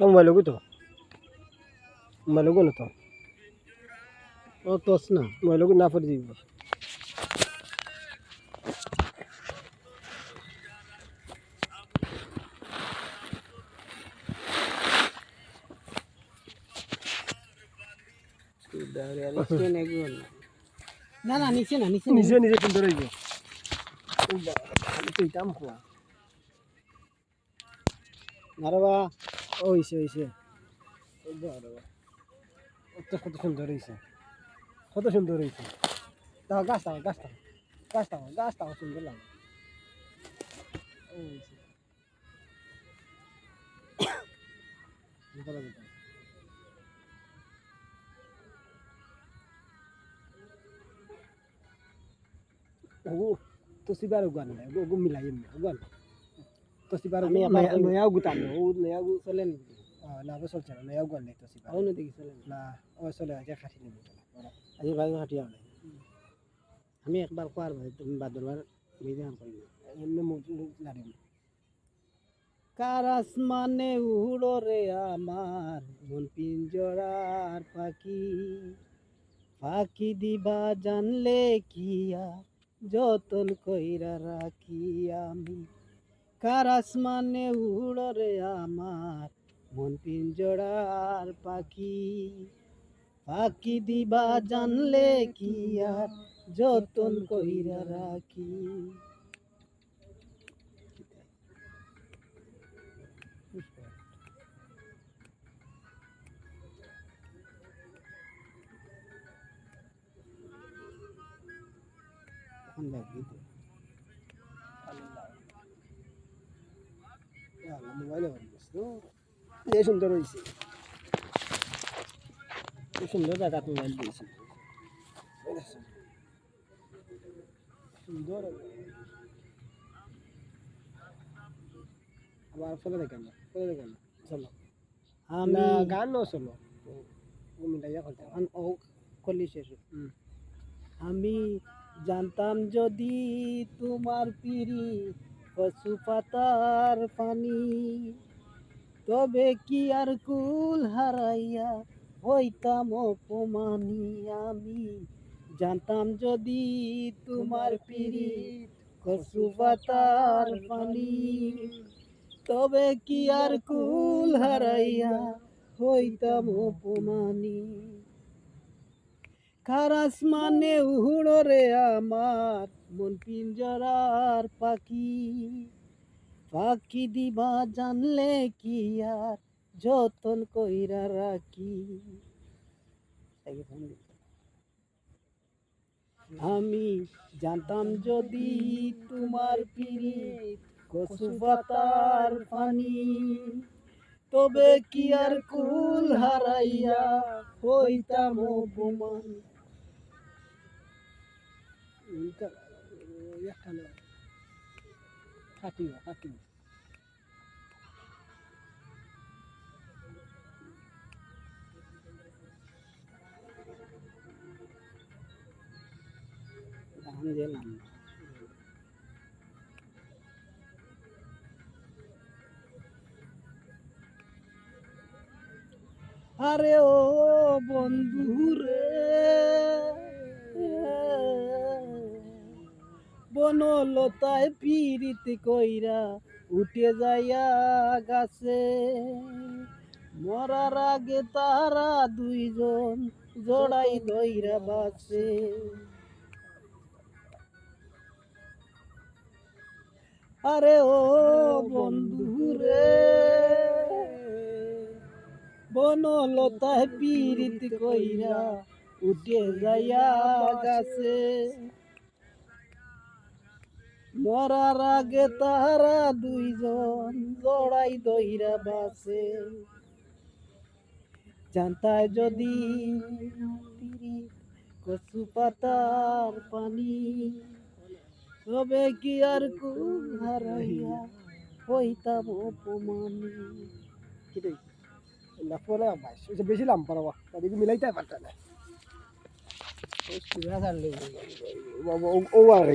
mobile logo তো mobile logo না তো ও তোস না মোবাইল লগো না পড়ে দিব না না নিচে না নিচে নিজে নিজে কিন্তু রইব আমি তো ইতাম খোয়া আরে ওইছে ওইছে কত সুন্দর হয়েছে কত সুন্দর হয়েছে তাও গাছটাও সুন্দর লাগে তো সিবার উগান গো মিলাই উগান তো সিবার আমি আবার নয়া গুতাম ও নয়া গু চলেন না বসল চলে নয়া উগান নাই তো সিবার আউনে দেখি চলেন না ও চলে আজ খাটি নিব আজি ভাই হাটিয়া নাই আমি একবার কোয়ার ভাই তুমি বাদরবার বিধান করি এমনি মুখ লাড়ি কার আসমানে উড়ো রে আমার মন পিঞ্জরার পাখি পাখি দিবা জানলে কিয়া যতন কইরা রাখি আমি কার আসমানে উড়ো রে আমার মন পিঞ্জরার পাখি পাখি দিবা জানলে কিয়া যতন কইরা রাখি মোবাইলে এ সুন্দর হয়েছে খুব সুন্দর জায়গা মোবাইল দিয়েছে সুন্দর আবার ফলে দেখেন না চলো আমি গানও চলো মিলাইয়া করতে ও কলি শেষ আমি জানতাম যদি তোমার পিরি কচু পাতার পানি তবে কি আর কুল হারাইয়া হইতাম অপমানি আমি জানতাম যদি তোমার পিরি কচু পাতার পানি তবে কি আর কুল হারাইয়া হইতাম অপমানি কার আসমানে উড়ো রে আমার মন পিঞ্জরার পাখি পাখি দিবা জানলে কি আর যতন কইরা রাখি আমি জানতাম যদি তোমার পিরিত কচু পাতার পানি তবে কি আর কুল হারাইয়া হইতাম অপমান আরে ও বন্ধু রে বনলতায় পিরিত কইরা উঠে যাইয়া গাছে মরার আগে তারা দুইজন জড়াই ধইরা বাসে আরে ও বন্ধু রে বনলতায় পিরিত কইরা উঠে যাইয়া গাছে মরার আগে তারা দুইজন জড়াই দইরা বাসে জানতায় যদি কচু পাতার পানি তবে কি আর কুল হারাইয়া হইতাম অপমানি পরে বেশি লাম পারবা তাদেরকে মিলাইতে পারত না ও আর